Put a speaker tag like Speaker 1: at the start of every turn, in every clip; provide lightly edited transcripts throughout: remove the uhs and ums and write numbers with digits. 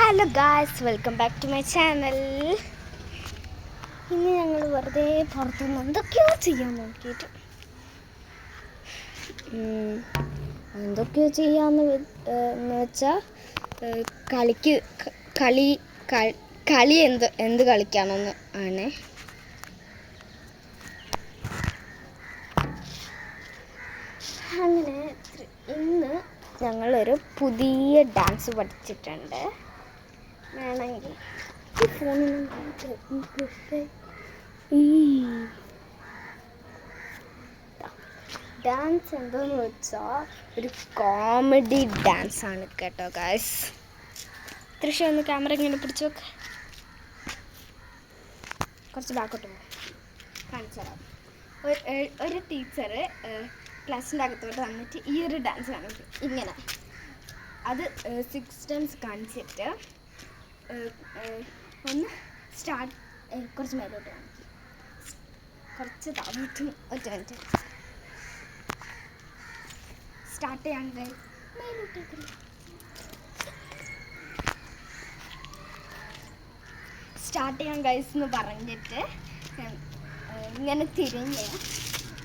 Speaker 1: Hello guys, welcome back to my channel. ഇന്ന് ഞങ്ങൾ വെറുതെ പുറത്തുനിന്ന് എന്തൊക്കെയോ ചെയ്യാൻ നോക്കിയിട്ട് എന്തൊക്കെയോ ചെയ്യാമെന്ന് വെച്ചാൽ കളി എന്ത് കളിക്കാമെന്ന് ആണ്. അങ്ങനെ ഇന്ന് ഞങ്ങളൊരു പുതിയ ഡാൻസ് പഠിച്ചിട്ടുണ്ട്. വേണമെങ്കിൽ ഈ ഫോണിൽ ഡാൻസ് എന്താണെന്ന് വെച്ചാൽ ഒരു കോമഡി ഡാൻസാണ് കേട്ടോ ഗായ്സ്. തൃശ്ശൂർ ഒന്ന് ക്യാമറ ഇങ്ങനെ പിടിച്ചു നോക്ക്, കുറച്ച് ബാക്കോട്ട് പോകും കാണിച്ചു തരാം. ഒരു ടീച്ചർ ക്ലാസ്സിൻ്റെ അകത്തോട്ട് വന്നിട്ട് ഈ ഒരു ഡാൻസ് കാണിക്കും. ഇങ്ങനെ അത് 6 ടൈംസ് കാണിച്ചിട്ട് ഒന്ന് സ്റ്റാർട്ട് കുറച്ച് മേലോട്ട് കാണിക്കും, കുറച്ച് താഴോട്ടും. ഒറ്റ മിനിറ്റ് സ്റ്റാർട്ട് ചെയ്യാൻ മേലോട്ടേക്ക് സ്റ്റാർട്ട് ചെയ്യാൻ ഗൈസ് എന്ന് പറഞ്ഞിട്ട് ഇങ്ങനെ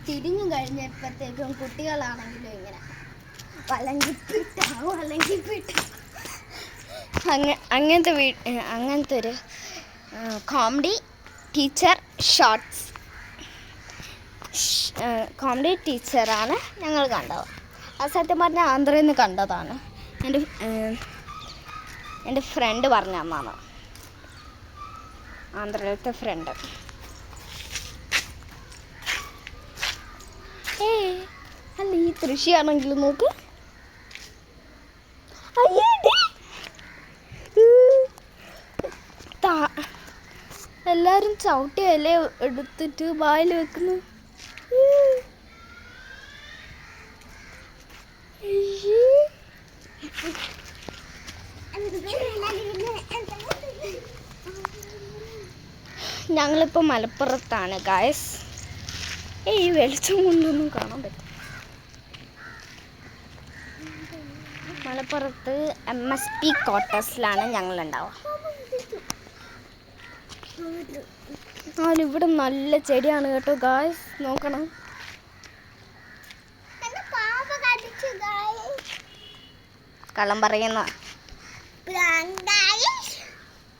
Speaker 1: തിരിഞ്ഞു കഴിഞ്ഞപ്പോഴത്തേക്കും കുട്ടികളാണെങ്കിലും ഇങ്ങനെ അങ്ങനത്തെ ഒരു കോമഡി ടീച്ചർ ഷോർട്സ് കോമഡി ടീച്ചറാണ് ഞങ്ങൾ കണ്ടത്. ആ സത്യം പറഞ്ഞാൽ ആന്ധ്രയിൽ നിന്ന് കണ്ടതാണ്. എൻ്റെ ഫ്രണ്ട് പറഞ്ഞ അമ്മാണ്, ആന്ധ്രയിലത്തെ ഫ്രണ്ട്. അല്ല, ഈ തൃശ്ശിയാണെങ്കിലും നോക്ക്, എല്ലാവരും ചവിട്ടി ഇല എടുത്തിട്ട് വായിൽ വെക്കുന്നു. ഞങ്ങളിപ്പോൾ മലപ്പുറത്താണ് ഗായ്സ്. ഈ വെളിച്ചം കൊണ്ടൊന്നും കാണാൻ പറ്റും. മലപ്പുറത്ത് MSP ക്വാർട്ടേഴ്സിലാണ് ഞങ്ങളുണ്ടാവുക. ഇവിടെ നല്ല ചെടിയാണ് കേട്ടോ ഗായ്സ്, നോക്കണം. കള്ളം പറയുന്ന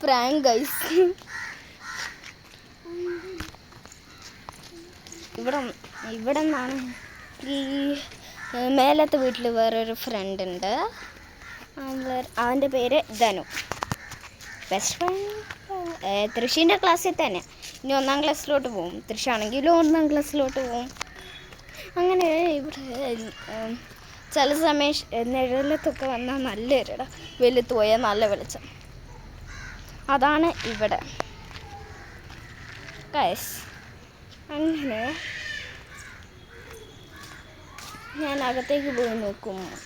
Speaker 1: പ്രാങ്ക് ഗൈസ്. ഇവിടെ നിന്നാണ് ഈ മേലത്തെ വീട്ടിൽ വേറൊരു ഫ്രണ്ട് ഉണ്ട്. അവൻ്റെ പേര് ധനു. ബെസ്റ്റ് ഫ്രണ്ട് തൃശ്ശീൻ്റെ ക്ലാസ്സിൽ തന്നെ. ഇനി 1ാം ക്ലാസ്സിലോട്ട് പോകും. തൃശ്ശാണെങ്കിലും 1ാം ക്ലാസ്സിലോട്ട് പോകും. അങ്ങനെ ഇവിടെ ചില സമയം നിഴലത്തൊക്കെ വന്നാൽ നല്ല ഇരട, വെളുത്ത് പോയാൽ നല്ല വെളിച്ചം. അതാണ് ഇവിടെ ഗൈസ്. അങ്ങനെ ഞാൻ അകത്തേക്ക് പോയി നോക്കുമ്പോൾ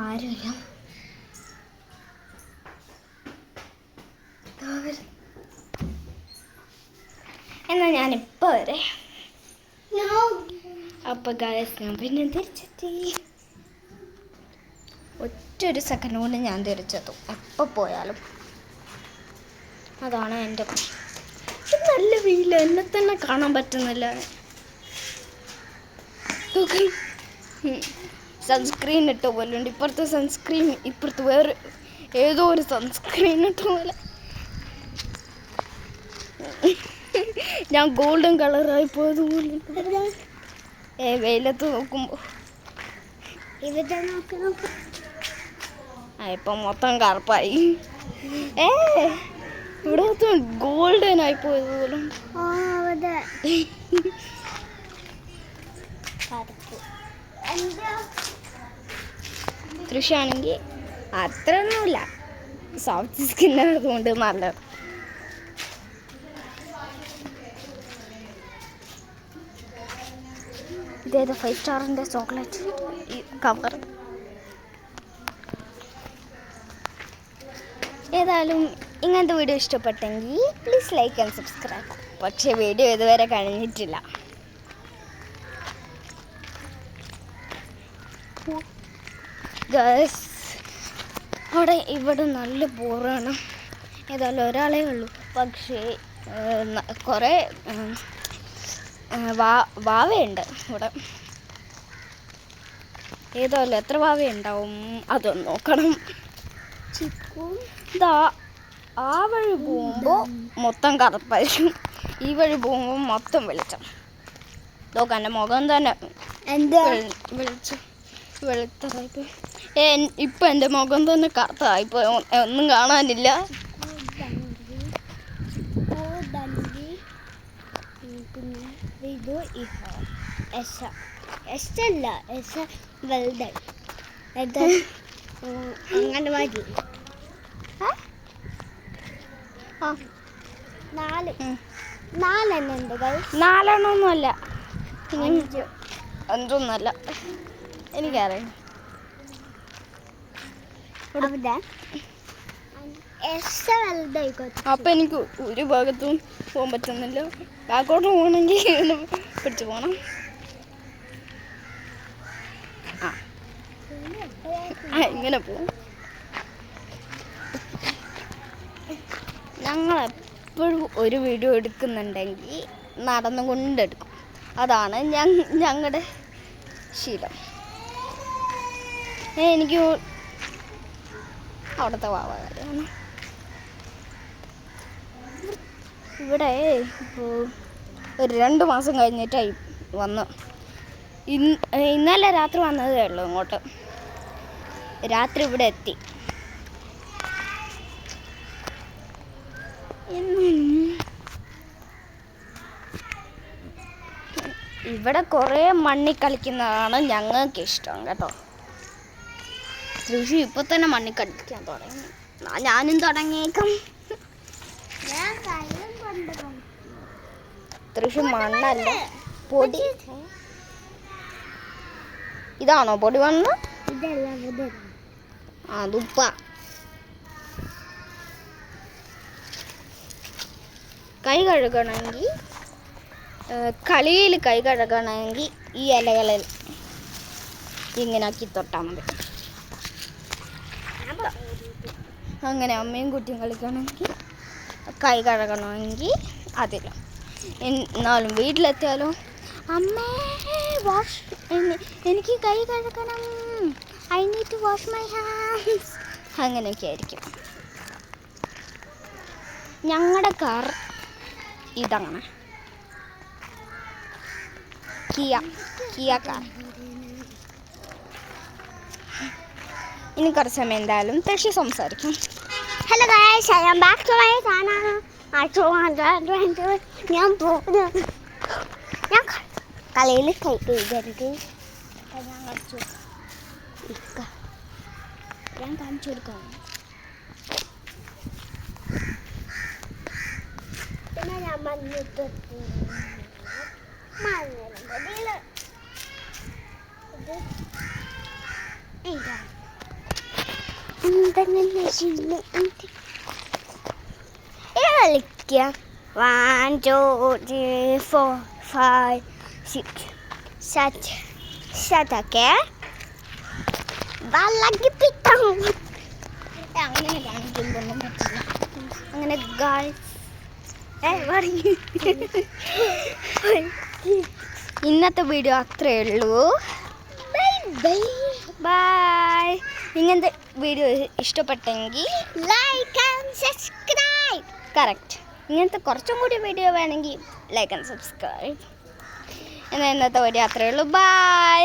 Speaker 1: ആരുമില്ല. എന്നാൽ ഞാനിപ്പോൾ വരെ. അപ്പോൾ ഗൈസ്, ഞാൻ പിന്നെ തിരിച്ചെത്തി. ഒറ്റൊരു സെക്കൻഡ് കൊണ്ട് ഞാൻ തിരിച്ചെത്തും എപ്പോൾ പോയാലും. അതാണ് എൻ്റെ നല്ല വെയിൽ, എന്നെ തന്നെ കാണാൻ പറ്റുന്നില്ല. സൺസ്ക്രീൻ ഇട്ട പോലെ ഉണ്ട്. ഇപ്പുറത്തെ സൺസ്ക്രീൻ, ഇപ്പുറത്ത് വേറെ ഏതോ ഒരു സൺസ്ക്രീൻ ഇട്ട പോലെ. ഞാൻ ഗോൾഡൻ കളറായി പോയതുപോലെ വെയിലത്ത് നോക്കുമ്പോൾ. ഇപ്പം മൊത്തം കറുപ്പായി. ഇവിടെ മൊത്തം ഗോൾഡൻ ആയി പോയതുപോലെ. തൃശ്ശാണെങ്കിൽ അത്രയൊന്നുമില്ല, സോഫ്റ്റ് സ്കിന്നായതുകൊണ്ട് നല്ലത്. ഇതേത് 5 സ്റ്റാറിൻ്റെ ചോക്ലേറ്റ് കവർ. ഏതായാലും ഇങ്ങനത്തെ വീഡിയോ ഇഷ്ടപ്പെട്ടെങ്കിൽ പ്ലീസ് ലൈക്ക് ആൻഡ് സബ്സ്ക്രൈബ്. പക്ഷേ വീഡിയോ ഇതുവരെ കഴിഞ്ഞിട്ടില്ല. ഗൈസ് ഇവിടെ നല്ല ബോറാണ്. ഏതായാലും ഒരാളേ ഉള്ളൂ, പക്ഷേ കുറേ വാവയുണ്ട് ഇവിടെ. ഏതായാലും എത്ര വാവയുണ്ടാവും അതൊന്ന് നോക്കണം. ഇതാ ആ വഴി പോകുമ്പോൾ മൊത്തം കറുപ്പായിരിക്കും, ഈ വഴി പോകുമ്പോൾ മൊത്തം വെളിച്ചം. നോക്കാം എൻ്റെ മുഖം തന്നെ വെളുത്തതായിപ്പോയി. ഇപ്പം എൻ്റെ മുഖം തന്നെ കറുത്തതായിപ്പോയി, ഒന്നും കാണാനില്ല. അംഗൻവാടി 4 അഞ്ചൊന്നുമല്ല, എനിക്കറിയാം. അപ്പം എനിക്ക് ഒരു ഭാഗത്തും പോകാൻ പറ്റുന്നില്ല. ബാക്കോട്ട് പോകണമെങ്കിൽ പിടിച്ചു പോകണം. ഇങ്ങനെ പോവും. ഞങ്ങളെപ്പോഴും ഒരു വീഡിയോ എടുക്കുന്നുണ്ടെങ്കിൽ നടന്നുകൊണ്ടെടുക്കും. അതാണ് ഞങ്ങളുടെ ശീലം. എനിക്ക് അവിടുത്തെ വാവാണ്. ഇവിടെ ഇപ്പോൾ ഒരു 2 മാസം കഴിഞ്ഞിട്ടായി വന്നു. ഇന്നലെ രാത്രി വന്നതേ ഉള്ളൂ ഇങ്ങോട്ട്. രാത്രി ഇവിടെ എത്തി. ഇവിടെ കുറേ മണ്ണിൽ കളിക്കുന്നതാണ് ഞങ്ങൾക്ക് ഇഷ്ടം കേട്ടോ. തൃശ്ശൂർ ഇപ്പൊ തന്നെ മണ്ണിൽ കളിക്കാൻ തുടങ്ങി. ഞാനും തുടങ്ങിയേക്കും. തൃശ്ശൂർ മണ്ണല്ല, പൊടി. ഇതാണോ പൊടി മണ്ണ്? അതുപ്പ കൈ കഴുകണമെങ്കിൽ, കളിയിൽ കൈ കഴുകണമെങ്കിൽ ഈ ഇലകളിൽ ഇങ്ങനെ ആക്കി തൊട്ടാൽ മതി. അങ്ങനെ അമ്മയും കുട്ടിയും കളിക്കണമെങ്കിൽ, കൈ കഴുകണമെങ്കിൽ അതിൽ. എന്നാലും വീട്ടിലെത്തിയാലോ അമ്മേ എനിക്ക് കൈ കഴുകണം, I need to wash my hands, അങ്ങനെയൊക്കെ ആയിരിക്കും. ഞങ്ങളുടെ കാർ ഇതാണ്, കിയ കാർ. ഇനി കുറച്ച് സമയം എന്തായാലും തൃശ്ശി സംസാരിക്കും.
Speaker 2: Hello guys, I am back to my channel. ഞാൻ കളിയിൽ കൈ കഴുകരുത്.
Speaker 1: ഞാൻ കാണിച്ചു കൊടുക്കാം.
Speaker 2: പിന്നെ ഞാൻ വന്നിട്ട് കളിക്കാം. 1 2 3 4 5 6 7 ഒക്കെ
Speaker 1: അങ്ങനെ കാണിക്കുമ്പോഴൊന്നും പറ്റില്ല.
Speaker 2: അങ്ങനെ ഗായ്സ്
Speaker 1: ഇന്നത്തെ വീഡിയോ അത്രയേ ഉള്ളൂ. ബൈ. ഇങ്ങനത്തെ വീഡിയോ ഇഷ്ടപ്പെട്ടെങ്കിൽ
Speaker 2: ലൈക്ക് ആൻഡ് സബ്സ്ക്രൈബ്.
Speaker 1: കറക്റ്റ്. ഇങ്ങനത്തെ കുറച്ചും കൂടി വീഡിയോ വേണമെങ്കിൽ ലൈക്ക് ആൻഡ് സബ്സ്ക്രൈബ്. എന്നാൽ ഇന്നത്തെ വീഡിയോ അത്രയേ ഉള്ളൂ. ബൈ.